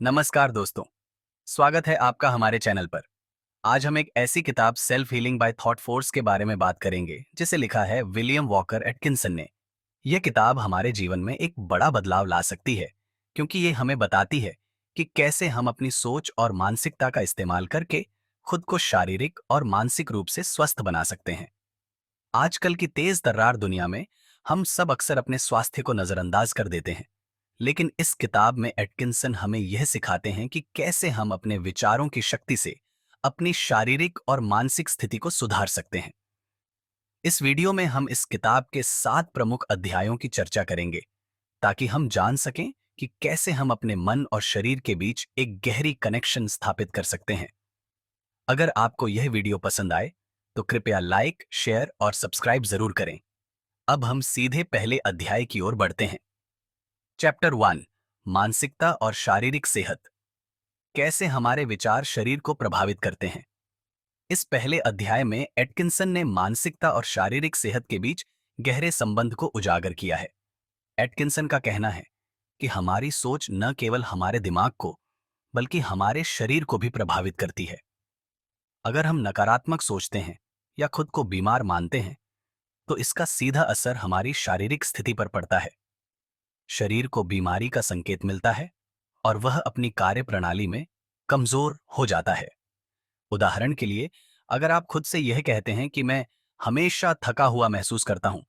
नमस्कार दोस्तों, स्वागत है आपका हमारे चैनल पर। आज हम एक ऐसी किताब self healing by thought force के बारे में बात करेंगे जिसे लिखा है विलियम वॉकर एटकिंसन ने। यह किताब हमारे जीवन में एक बड़ा बदलाव ला सकती है, क्योंकि ये हमें बताती है कि कैसे हम अपनी सोच और मानसिकता का इस्तेमाल करके खुद को शारीरिक और मानसिक रूप से स्वस्थ बना सकते हैं। आजकल की तेज तर्रार दुनिया में हम सब अक्सर अपने स्वास्थ्य को नजरअंदाज कर देते हैं, लेकिन इस किताब में एटकिंसन हमें यह सिखाते हैं कि कैसे हम अपने विचारों की शक्ति से अपनी शारीरिक और मानसिक स्थिति को सुधार सकते हैं। इस वीडियो में हम इस किताब के 7 प्रमुख अध्यायों की चर्चा करेंगे, ताकि हम जान सकें कि कैसे हम अपने मन और शरीर के बीच एक गहरी कनेक्शन स्थापित कर सकते हैं। अगर आपको यह वीडियो पसंद आए, तो कृपया लाइक, शेयर और सब्सक्राइब जरूर करें। अब हम सीधे पहले अध्याय की ओर बढ़ते हैं। चैप्टर 1, मानसिकता और शारीरिक सेहत। कैसे हमारे विचार शरीर को प्रभावित करते हैं। इस पहले अध्याय में एटकिंसन ने मानसिकता और शारीरिक सेहत के बीच गहरे संबंध को उजागर किया है। एटकिंसन का कहना है कि हमारी सोच न केवल हमारे दिमाग को, बल्कि हमारे शरीर को भी प्रभावित करती है। अगर हम नकारात्मक सोचते हैं या खुद को बीमार मानते हैं, तो इसका सीधा असर हमारी शारीरिक स्थिति पर पड़ता है। शरीर को बीमारी का संकेत मिलता है और वह अपनी कार्य प्रणाली में कमजोर हो जाता है। उदाहरण के लिए, अगर आप खुद से यह कहते हैं कि मैं हमेशा थका हुआ महसूस करता हूं,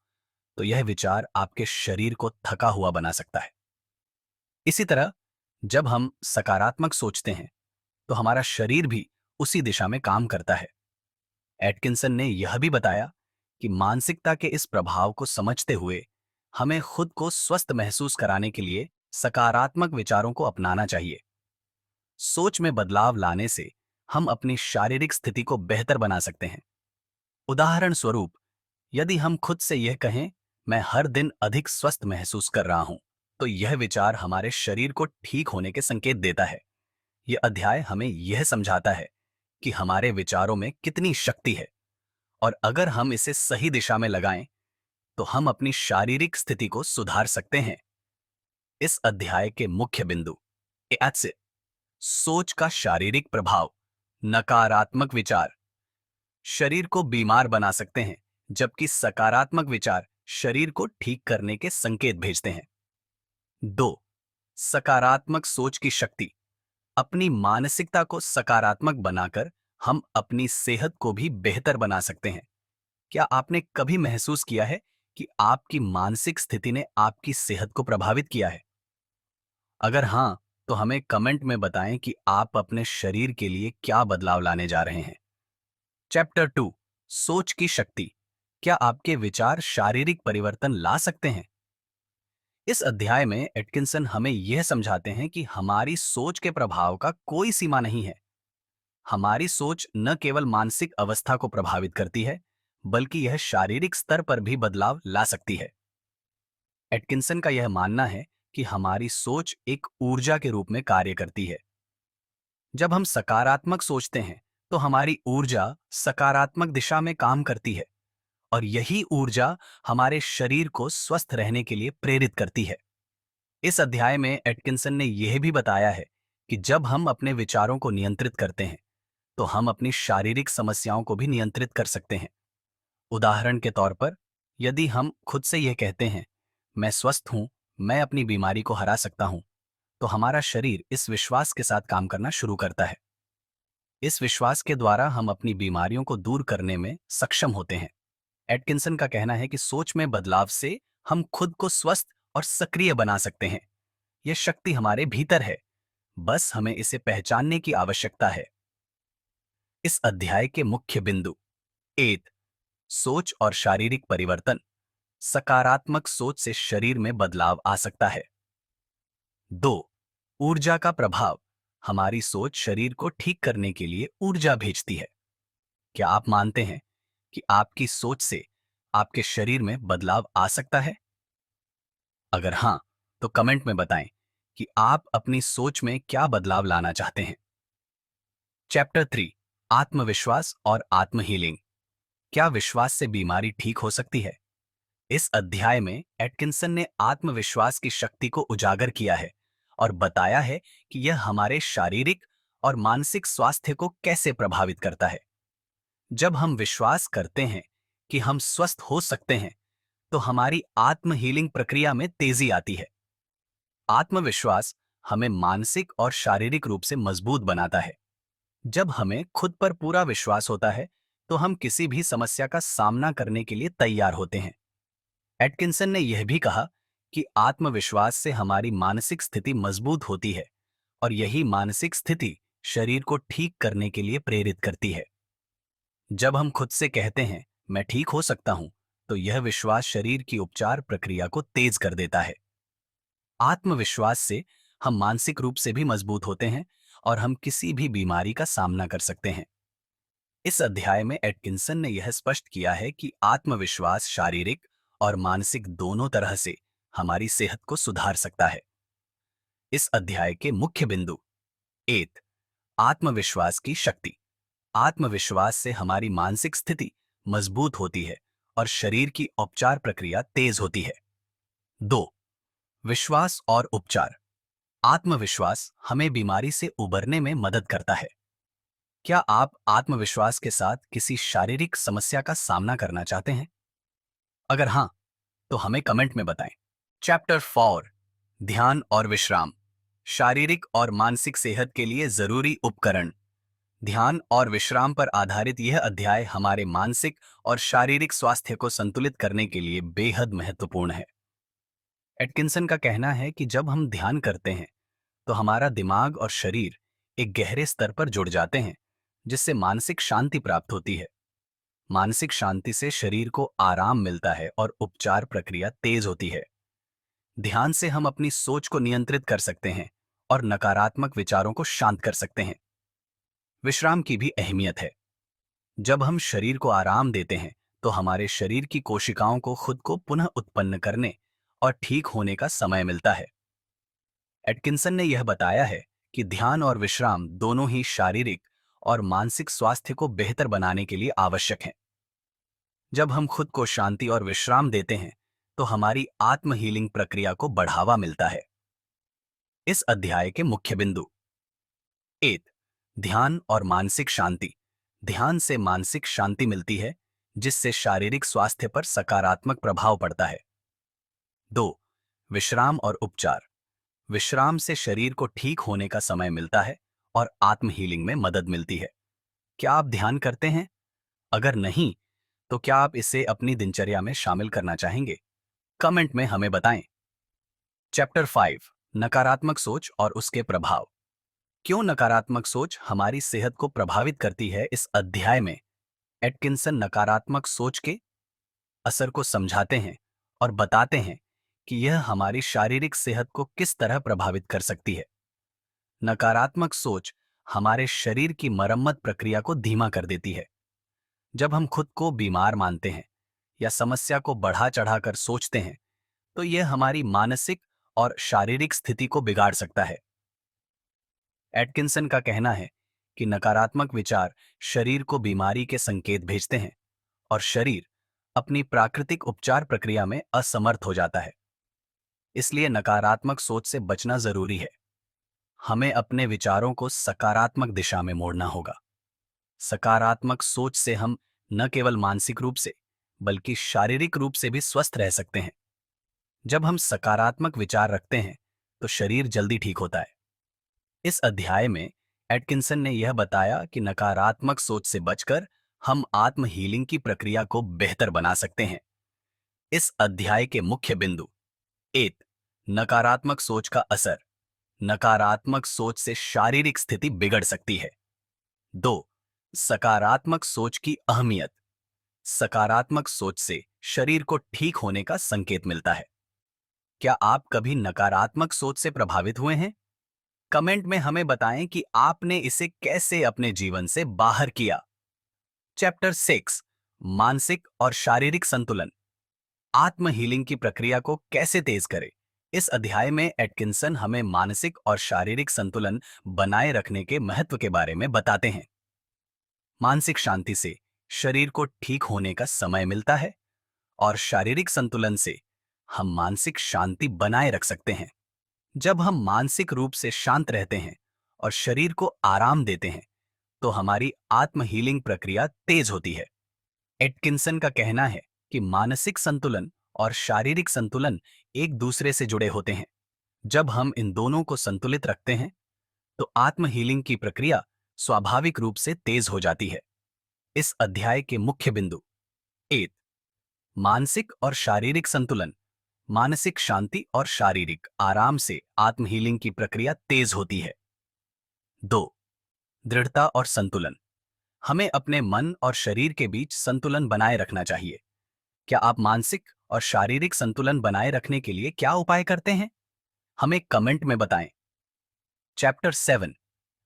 तो यह विचार आपके शरीर को थका हुआ बना सकता है। इसी तरह, जब हम सकारात्मक सोचते हैं, तो हमारा शरीर भी उसी दिशा में काम करता है। एटकिंसन ने यह भी बताया कि मानसिकता के इस प्रभाव को समझते हुए हमें खुद को स्वस्थ महसूस कराने के लिए सकारात्मक विचारों को अपनाना चाहिए। सोच में बदलाव लाने से हम अपनी शारीरिक स्थिति को बेहतर बना सकते हैं। उदाहरण स्वरूप, यदि हम खुद से यह कहें, मैं हर दिन अधिक स्वस्थ महसूस कर रहा हूं, तो यह विचार हमारे शरीर को ठीक होने के संकेत देता है। यह अध्याय हमें यह समझाता है कि हमारे विचारों में कितनी शक्ति है, और अगर हम इसे सही दिशा में लगाएं, तो हम अपनी शारीरिक स्थिति को सुधार सकते हैं। इस अध्याय के मुख्य बिंदु। से सोच का शारीरिक प्रभाव। नकारात्मक विचार शरीर को बीमार बना सकते हैं, जबकि सकारात्मक विचार शरीर को ठीक करने के संकेत भेजते हैं। 2, सकारात्मक सोच की शक्ति। अपनी मानसिकता को सकारात्मक बनाकर हम अपनी सेहत को भी बेहतर बना सकते हैं। क्या आपने कभी महसूस किया है कि आपकी मानसिक स्थिति ने आपकी सेहत को प्रभावित किया है? अगर हाँ, तो हमें कमेंट में बताएं कि आप अपने शरीर के लिए क्या बदलाव लाने जा रहे हैं। चैप्टर 2, सोच की शक्ति। क्या आपके विचार शारीरिक परिवर्तन ला सकते हैं? इस अध्याय में एटकिंसन हमें यह समझाते हैं कि हमारी सोच के प्रभाव का कोई सीमा नहीं है। हमारी सोच न केवल मानसिक अवस्था को प्रभावित करती है, बल्कि यह शारीरिक स्तर पर भी बदलाव ला सकती है। एटकिंसन का यह मानना है कि हमारी सोच एक ऊर्जा के रूप में कार्य करती है। जब हम सकारात्मक सोचते हैं, तो हमारी ऊर्जा सकारात्मक दिशा में काम करती है, और यही ऊर्जा हमारे शरीर को स्वस्थ रहने के लिए प्रेरित करती है। इस अध्याय में एटकिंसन ने यह भी बताया है कि जब हम अपने विचारों को नियंत्रित करते हैं, तो हम अपनी शारीरिक समस्याओं को भी नियंत्रित कर सकते हैं। उदाहरण के तौर पर, यदि हम खुद से यह कहते हैं, मैं स्वस्थ हूं, मैं अपनी बीमारी को हरा सकता हूं, तो हमारा शरीर इस विश्वास के साथ काम करना शुरू करता है। इस विश्वास के द्वारा हम अपनी बीमारियों को दूर करने में सक्षम होते हैं। एटकिंसन का कहना है कि सोच में बदलाव से हम खुद को स्वस्थ और सक्रिय बना सकते हैं। यह शक्ति हमारे भीतर है, बस हमें इसे पहचानने की आवश्यकता है। इस अध्याय के मुख्य बिंदु। 1, सोच और शारीरिक परिवर्तन। सकारात्मक सोच से शरीर में बदलाव आ सकता है। 2, ऊर्जा का प्रभाव। हमारी सोच शरीर को ठीक करने के लिए ऊर्जा भेजती है। क्या आप मानते हैं कि आपकी सोच से आपके शरीर में बदलाव आ सकता है? अगर हाँ, तो कमेंट में बताएं कि आप अपनी सोच में क्या बदलाव लाना चाहते हैं। चैप्टर 3, आत्मविश्वास और आत्म हीलिंग। क्या विश्वास से बीमारी ठीक हो सकती है? इस अध्याय में एटकिंसन ने आत्मविश्वास की शक्ति को उजागर किया है और बताया है कि यह हमारे शारीरिक और मानसिक स्वास्थ्य को कैसे प्रभावित करता है। जब हम विश्वास करते हैं कि हम स्वस्थ हो सकते हैं, तो हमारी आत्म हीलिंग प्रक्रिया में तेजी आती है। आत्मविश्वास हमें मानसिक और शारीरिक रूप से मजबूत बनाता है। जब हमें खुद पर पूरा विश्वास होता है, तो हम किसी भी समस्या का सामना करने के लिए तैयार होते हैं। एटकिंसन ने यह भी कहा कि आत्मविश्वास से हमारी मानसिक स्थिति मजबूत होती है और यही मानसिक स्थिति शरीर को ठीक करने के लिए प्रेरित करती है। जब हम खुद से कहते हैं, मैं ठीक हो सकता हूं, तो यह विश्वास शरीर की उपचार प्रक्रिया को तेज कर देता है। आत्मविश्वास से हम मानसिक रूप से भी मजबूत होते हैं और हम किसी भी बीमारी का सामना कर सकते हैं। इस अध्याय में एटकिंसन ने यह स्पष्ट किया है कि आत्मविश्वास शारीरिक और मानसिक दोनों तरह से हमारी सेहत को सुधार सकता है। इस अध्याय के मुख्य बिंदु। एत आत्मविश्वास की शक्ति। आत्मविश्वास से हमारी मानसिक स्थिति मजबूत होती है और शरीर की उपचार प्रक्रिया तेज होती है। 2. विश्वास और उपचार। आत्मविश्वास हमें बीमारी से उबरने में मदद करता है। क्या आप आत्मविश्वास के साथ किसी शारीरिक समस्या का सामना करना चाहते हैं? अगर हाँ, तो हमें कमेंट में बताएं। चैप्टर 4, ध्यान और विश्राम। शारीरिक और मानसिक सेहत के लिए जरूरी उपकरण। ध्यान और विश्राम पर आधारित यह अध्याय हमारे मानसिक और शारीरिक स्वास्थ्य को संतुलित करने के लिए बेहद महत्वपूर्ण है। एटकिंसन का कहना है कि जब हम ध्यान करते हैं, तो हमारा दिमाग और शरीर एक गहरे स्तर पर जुड़ जाते हैं, जिससे मानसिक शांति प्राप्त होती है। मानसिक शांति से शरीर को आराम मिलता है और उपचार प्रक्रिया तेज होती है। ध्यान से हम अपनी सोच को नियंत्रित कर सकते हैं और नकारात्मक विचारों को शांत कर सकते हैं। विश्राम की भी अहमियत है। जब हम शरीर को आराम देते हैं, तो हमारे शरीर की कोशिकाओं को खुद को पुनः उत्पन्न करने और ठीक होने का समय मिलता है। एटकिंसन ने यह बताया है कि ध्यान और विश्राम दोनों ही शारीरिक और मानसिक स्वास्थ्य को बेहतर बनाने के लिए आवश्यक हैं। जब हम खुद को शांति और विश्राम देते हैं, तो हमारी आत्म हीलिंग प्रक्रिया को बढ़ावा मिलता है। इस अध्याय के मुख्य बिंदु। 1. ध्यान और मानसिक शांति। ध्यान से मानसिक शांति मिलती है, जिससे शारीरिक स्वास्थ्य पर सकारात्मक प्रभाव पड़ता है। 2. विश्राम और उपचार। विश्राम से शरीर को ठीक होने का समय मिलता है और आत्म हीलिंग में मदद मिलती है। क्या आप ध्यान करते हैं? अगर नहीं, तो क्या आप इसे अपनी दिनचर्या में शामिल करना चाहेंगे? कमेंट में हमें बताएं। चैप्टर 5, नकारात्मक सोच और उसके प्रभाव। क्यों नकारात्मक सोच हमारी सेहत को प्रभावित करती है? इस अध्याय में एटकिंसन नकारात्मक सोच के असर को समझाते हैं और बताते हैं कि यह हमारी शारीरिक सेहत को किस तरह प्रभावित कर सकती है। नकारात्मक सोच हमारे शरीर की मरम्मत प्रक्रिया को धीमा कर देती है। जब हम खुद को बीमार मानते हैं या समस्या को बढ़ा चढ़ाकर सोचते हैं, तो यह हमारी मानसिक और शारीरिक स्थिति को बिगाड़ सकता है। एटकिंसन का कहना है कि नकारात्मक विचार शरीर को बीमारी के संकेत भेजते हैं और शरीर अपनी प्राकृतिक उपचार प्रक्रिया में असमर्थ हो जाता है। इसलिए नकारात्मक सोच से बचना जरूरी है। हमें अपने विचारों को सकारात्मक दिशा में मोड़ना होगा। सकारात्मक सोच से हम न केवल मानसिक रूप से, बल्कि शारीरिक रूप से भी स्वस्थ रह सकते हैं। जब हम सकारात्मक विचार रखते हैं, तो शरीर जल्दी ठीक होता है। इस अध्याय में एटकिंसन ने यह बताया कि नकारात्मक सोच से बचकर हम आत्म हीलिंग की प्रक्रिया को बेहतर बना सकते हैं। इस अध्याय के मुख्य बिंदु। 1. नकारात्मक सोच का असर। नकारात्मक सोच से शारीरिक स्थिति बिगड़ सकती है। 2. सकारात्मक सोच की अहमियत। सकारात्मक सोच से शरीर को ठीक होने का संकेत मिलता है। क्या आप कभी नकारात्मक सोच से प्रभावित हुए हैं? कमेंट में हमें बताएं कि आपने इसे कैसे अपने जीवन से बाहर किया। चैप्टर 6, मानसिक और शारीरिक संतुलन। आत्म हीलिंग की प्रक्रिया को कैसे तेज करें? इस अध्याय में एटकिंसन हमें मानसिक और शारीरिक संतुलन बनाए रखने के महत्व के बारे में बताते हैं। मानसिक शांति से शरीर को ठीक होने का समय मिलता है और शारीरिक संतुलन से हम मानसिक शांति बनाए रख सकते हैं। जब हम मानसिक रूप से शांत रहते हैं और शरीर को आराम देते हैं, तो हमारी आत्म हीलिंग प्रक्रिया तेज होती है। एटकिंसन का कहना है कि मानसिक संतुलन और शारीरिक संतुलन एक दूसरे से जुड़े होते हैं। जब हम इन दोनों को संतुलित रखते हैं, तो आत्म हीलिंग की प्रक्रिया स्वाभाविक रूप से तेज हो जाती है। इस अध्याय के मुख्य बिंदु: 1. मानसिक और शारीरिक संतुलन। मानसिक शांति और शारीरिक आराम से आत्म हीलिंग की प्रक्रिया तेज होती है। 2. दृढ़ता और संतुलन। हमें अपने मन और शरीर के बीच संतुलन बनाए रखना चाहिए। क्या आप मानसिक और शारीरिक संतुलन बनाए रखने के लिए क्या उपाय करते हैं? हमें कमेंट में बताएं। चैप्टर 7: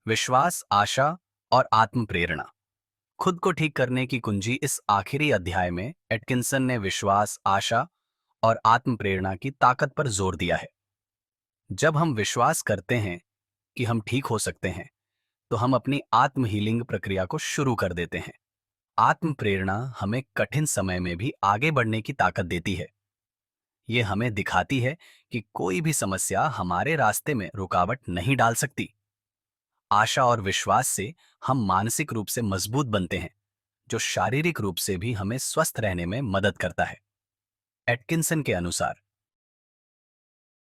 विश्वास, आशा और आत्म प्रेरणा। खुद को ठीक करने की कुंजी। इस आखिरी अध्याय में एटकिंसन ने विश्वास, आशा और आत्म प्रेरणा की ताकत पर जोर दिया है। जब हम विश्वास करते हैं कि हम ठीक हो सकते हैं, तो हम अपनी आत्म हीलिंग प्रक्रिया को शुरू कर देते हैं। आत्म प्रेरणा हमें कठिन समय में भी आगे बढ़ने की ताकत देती है। ये हमें दिखाती है कि कोई भी समस्या हमारे रास्ते में रुकावट नहीं डाल सकती। आशा और विश्वास से हम मानसिक रूप से मजबूत बनते हैं, जो शारीरिक रूप से भी हमें स्वस्थ रहने में मदद करता है। एटकिंसन के अनुसार